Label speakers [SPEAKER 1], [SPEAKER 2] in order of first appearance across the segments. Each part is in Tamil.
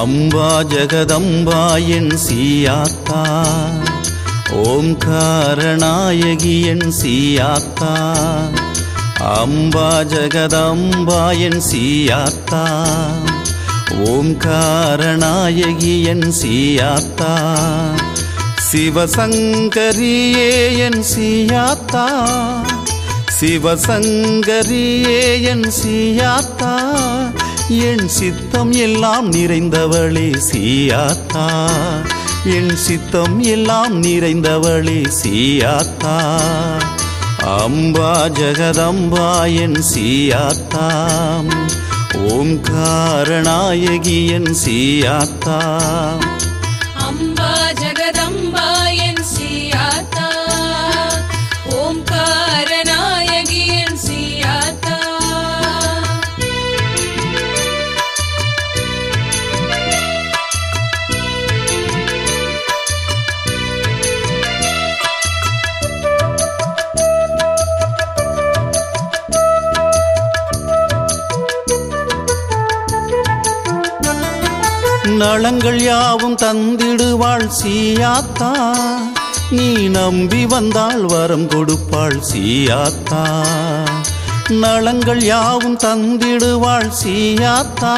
[SPEAKER 1] அம்பா ஜகதம்பா என் சீயாத்தா, ஓம்காரநாயகி என் சீயாத்தா. அம்பா ஜகதம்பா என் சீயாத்தா, ஓம்காரநாயகி என் சீயாத்தா. சிவசங்கரியே என் சீயாத்தா, சிவசங்கரியே என் சீயாத்தா. என் சித்தம் எல்லாம் நிறைந்தவளே சீயாத்தா, என் சித்தம் எல்லாம் நிறைந்தவளே சீயாத்தா. அம்பா ஜகதம்பா என் சீயாத்தா, ஓம்காரநாயகி என் சீயாத்தா.
[SPEAKER 2] அம்பா ஜகதம்பா என் சீயாத்தா, ஓம்காரநாயகி என் சீயாத்தா.
[SPEAKER 1] நலங்கள் யாவும் தந்திடுவாள் சீயாத்தா, நீ நம்பி வந்தால் வரம் கொடுப்பாள் சீயாத்தா. நலங்கள் யாவும் தந்திடுவாள் சீயாத்தா,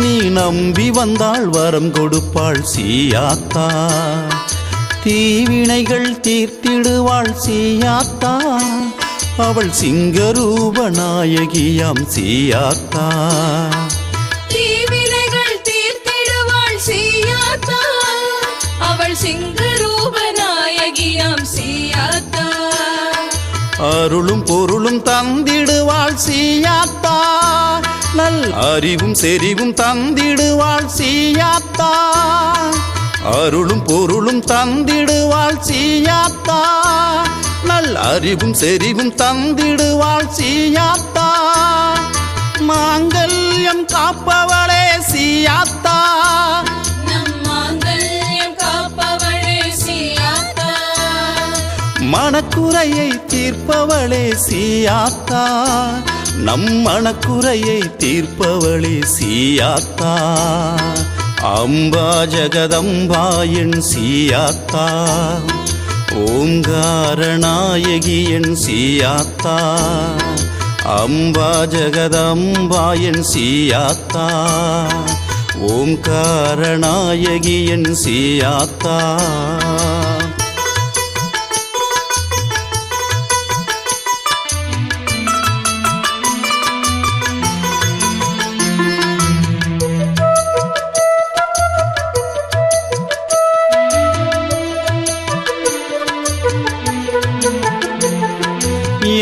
[SPEAKER 1] நீ நம்பி வந்தால் வரம் கொடுப்பாள் சீயாத்தா. தீவினைகள் தீர்த்திடுவாள் சீயாத்தா, அவள் சிங்கரூப நாயகியாம் சீயாத்தா.
[SPEAKER 2] அவள் சிங்கரூப நாயகியாம் சீயாத்தா.
[SPEAKER 1] அருளும் பொருளும் தந்திடுவாள் சீயாத்தா, நல் அறிவும் செறிவும் தந்திடுவாள் சீயாத்தா. அருளும் பொருளும் தந்திடுவாள் சீயாத்தா, நல் அறிவும் செறிவும் தந்திடுவாள் சீயாத்தா. மாங்கல்யம் காப்பவளே சீயாத்தா, மனக்குறையை தீர்ப்பவளே சீயாத்தா, நம் மனக்குறையை தீர்ப்பவளே சீயாத்தா. அம்பா ஜகதம்பா என் சீயாத்தா, ஓங்காரநாயகி என் சீயாத்தா. அம்பா ஜகதம்பா என் சீயாத்தா, ஓங்காரநாயகி என் சீயாத்தா.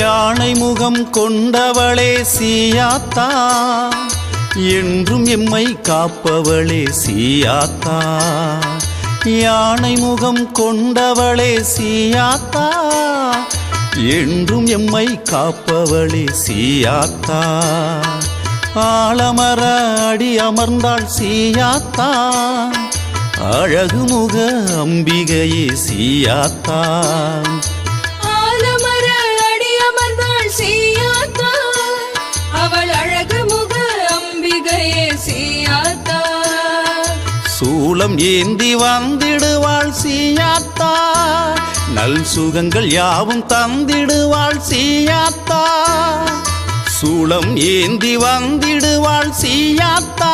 [SPEAKER 1] யானை முகம் கொண்டவளே சீயாத்தா, என்றும் எம்மை காப்பவளே சீயாத்தா. யானை முகம் கொண்டவளே சீயாத்தா, என்றும் எம்மை காப்பவளே சீயாத்தா. ஆலமர அடி அமர்ந்தாள் சீயாத்தா, அழகுமுக அம்பிகையே சீயாத்தா.
[SPEAKER 2] அவள் அழகுமுக அம்பிகையே சீயாத்தா.
[SPEAKER 1] சூலம் ஏந்தி வந்திடுவாள் சீயாத்தா, நல் சுகங்கள் யாவும் தந்திடுவாள் சீயாத்தா. சூலம் ஏந்தி வந்திடுவாள் சீயாத்தா,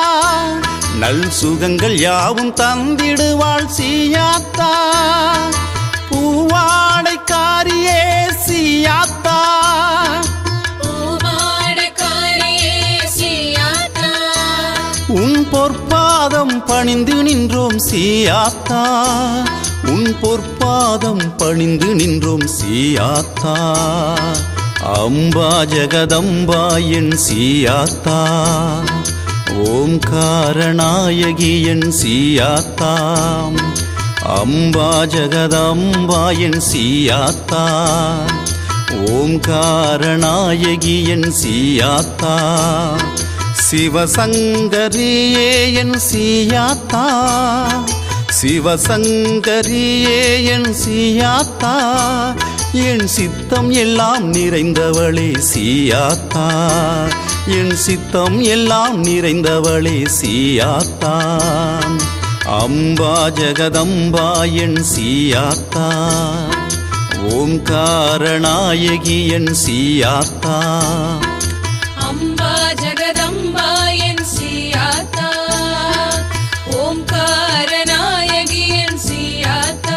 [SPEAKER 1] நல் சுகங்கள் யாவும் தந்திடுவாள் சீயாத்தா. பூவாடைக்காரியே சீயாத்தா, உன் பொற்பாதம் பணிந்து நின்றோம் சீயாத்தா, உன் பொற்பாதம் பணிந்து நின்றோம் சீயாத்தா. அம்பா ஜகதம்பா என் சீயாத்தா, ஓம்காரநாயகி என் சீயாத்தா. அம்பா ஜகதம்பா என் சீயாத்தா, ஓம்காரநாயகி என் சீயாத்தா. சிவசங்கரியே என் சீயாத்தா, சிவசங்கரியே என் சீயாத்தா. என் சித்தம் எல்லாம் நிறைந்தவளே சீயாத்தா, என் சித்தம் எல்லாம் நிறைந்தவளே சீயாத்தா, அம்பா ஜெகதம்பா என் சீயாத்தா, ஓம்காரநாயகி என் சீயாத்தா,
[SPEAKER 2] அம்பா ஜெகதம்பா என் சீயாத்தா, ஓம்காரநாயகி என் சீயாத்தா.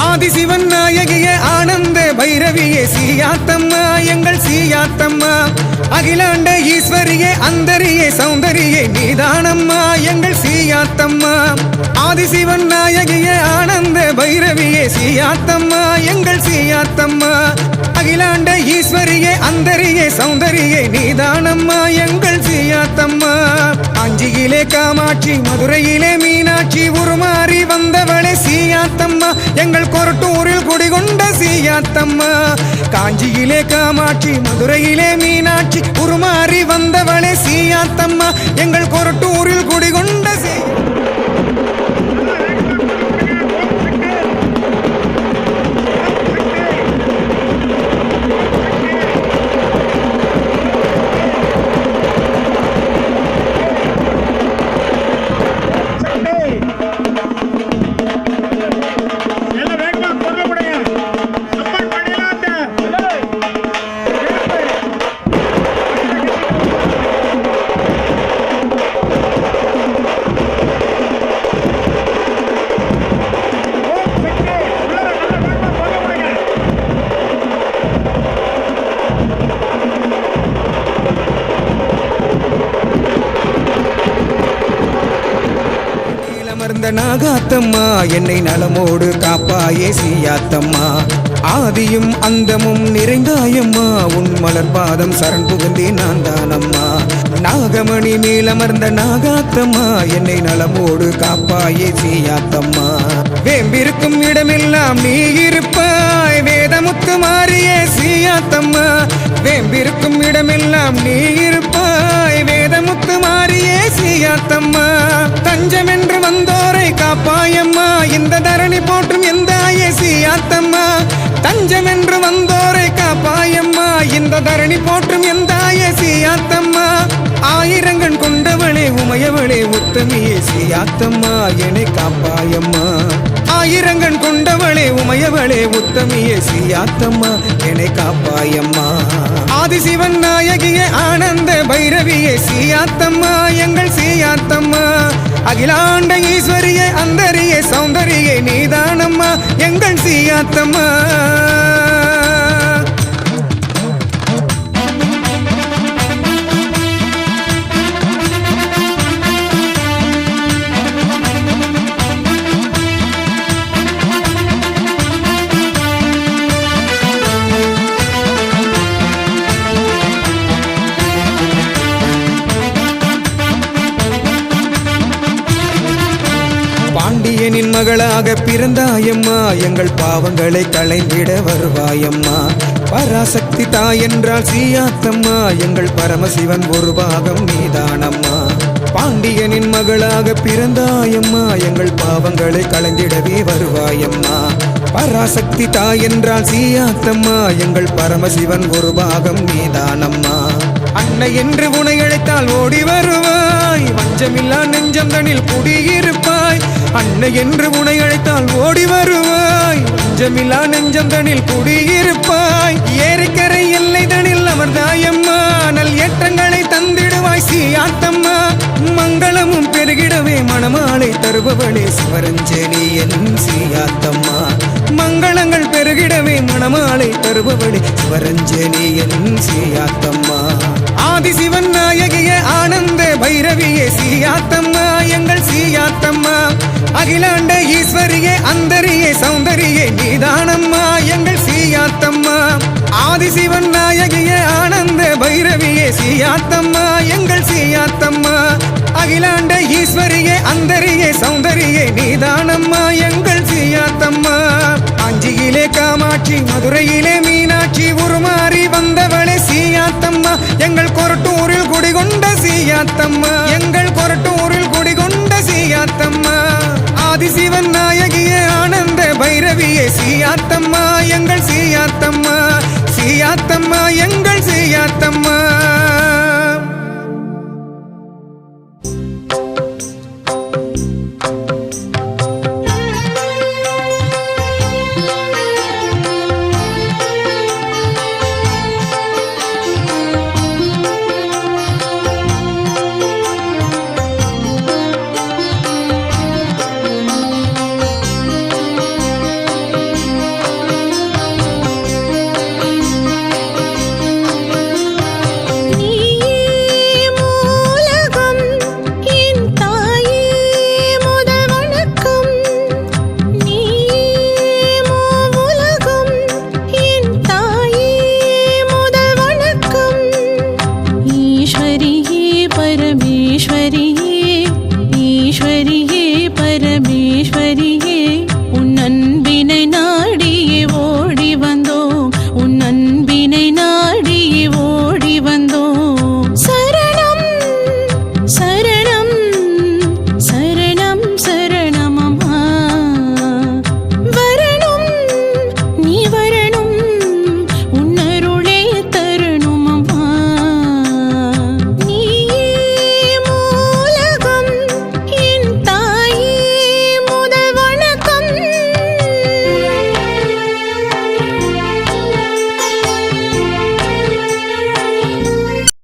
[SPEAKER 3] ஆதிசிவன் நாயகியே ஆனந்த பைரவியே சீயாத்தம்மா எங்கள் சீயாத்தம்மா, அகிலாண்ட ஈஸ்வரியே அந்தரியே சௌந்தரியே நீதானம்மா எங்கள் சீயாத்தம்மா. ஆதிசிவன் நாயகியே ஆனந்த பைரவியே சீயாத்தம்மா எங்கள் சீயாத்தம்மா, அகிலாண்ட ஈஸ்வரியே அந்தரியே சௌந்தரியே நீதானம்மா எங்கள் சீயாத்தம்மா. காஞ்சியிலே காமாட்சி மதுரையிலே மீனாட்சி உருமாறி வந்தவளே சீயாத்தம்மா எங்கள் கொரட்டூரில் குடிகொண்ட சீயாத்தம்மா. காஞ்சியிலே காமாட்சி மதுரையிலே மீனாட்சி உருமாறி வந்தவளே சீயாத்தம்மா எங்கள் கொரட்டூரில் குடிகொண்ட நாகாத்தம்மா என்னை நலமோடு காப்பாயே சீயாத்தம்மா, ஆதியும் அந்தமும் நிறைந்தாயம்மா உன் மலர் பாதம் சரண் புகுந்தே நான் தானம்மா. நாகமணி மேலமர்ந்த நாகாத்தம்மா என்னை நலமோடு காப்பாயே சீயாத்தம்மா, வேம்பிருக்கும் இடமெல்லாம் நீ இருப்பாய் வேதமுத்து மாறியே சீயாத்தம்மா, வேம்பிருக்கும் இடமெல்லாம் நீ இருப்பாய் வேதமுத்து மாறியே சீயாத்தம்மா. தஞ்சம் என்று வந்தோரை காப்பாயம்மா இந்த தரணி போற்றும் எந்தாயே சீயாத்தம்மா, தஞ்சம் என்று வந்தோரை காப்பாயம்மா இந்த தரணி போற்றும் எந்தாயே சீயாத்தம்மா. ஆயிரங்கண் கொண்டவளே உமையவளே உத்தமியே சீயாத்தம்மா என்னை காப்பாயம்மா, ஆயிரங்கண் கொண்டவளே உமையவளே உத்தமியே சீயாத்தம்மா என்னை காப்பாயம்மா. ஆதிசிவன் நாயகியே ஆனந்த பைரவியே சீயாத்தம்மா எங்கள் சீயாத்தம்மா, அகிலாண்ட ஈஸ்வரியே அந்தரியே சௌந்தரியே நீதானம்மா எங்கள் சீயாத்தம்மா. பாண்டியனின் மகளாக பிறந்தாயம்மா எங்கள் பாவங்களை களைந்திட வருவாயம்மா, பராசக்தி தாய் என்றால் சீயாத்தம்மா எங்கள் பரமசிவன் ஒரு பாகம் நீதானம்மா. பாண்டியனின் மகளாக பிறந்தாயம்மா எங்கள் பாவங்களை களைந்திடவே வருவாயம்மா, பராசக்தி தாய் என்றால் சீயாத்தம்மா எங்கள் பரமசிவன் ஒரு பாகம் நீதானம்மா. அன்னை என்று உனை அழைத்தால் ஓடி வருவாய் வஞ்சமில்லா நெஞ்சம் தனில் குடியிருப்பாய், அன்னை என்று உனை அழைத்தால் ஓடி வருவாய் வஞ்சமில்லா நெஞ்சம் தனில் குடியிருப்பாய். ஏரிக்கரை எல்லை தனில் அமர்ந்தாயம்மா நல் ஏற்றங்களை தந்திடுவாய் சீயாத்தம்மா, மங்களமும் பெருகிடவே மணமாலை தருபவளே சிவரஞ்சனி என் சீயாத்தம்மா, மங்களங்கள் பெருகிடவே மணமாலை தருபவளே சிவரஞ்சனி என் சீயாத்தம்மா. ஆதிசிவன் நாயகியே ஆனந்த பைரவியே சீயாத்தம்மா எங்கள் சீயாத்தம்மா, அகிலாண்ட ஈஸ்வரியே அந்தரியே சௌந்தரியே நீதானம்மா எங்கள் சீயாத்தம்மா. ஆதிசிவன் நாயகியே ஆனந்த பைரவியே சீயாத்தம்மா எங்கள் சீயாத்தம்மா அகிலாண்ட ஈஸ்வரியே அந்தரியே சௌந்தரியே நீதானம்மா எங்கள் சீயாத்தம்மா அஞ்சியிலே காமாட்சி மதுரையிலே மீனாட்சி உருமாறி வந்தவளே சீயாத்தம்மா எங்கள் கொரட்டூரில் குடிகொண்ட சீயாத்தம்மா எங்கள் கொரட்டூரில் குடிகொண்ட சீயாத்தம்மா ஆதிசிவன் நாயகியே ஆனந்த பைரவியே சீயாத்தம்மா எங்கள் சீயாத்தம்மா சீயாத்தம்மா எங்கள் சீயாத்தம்மா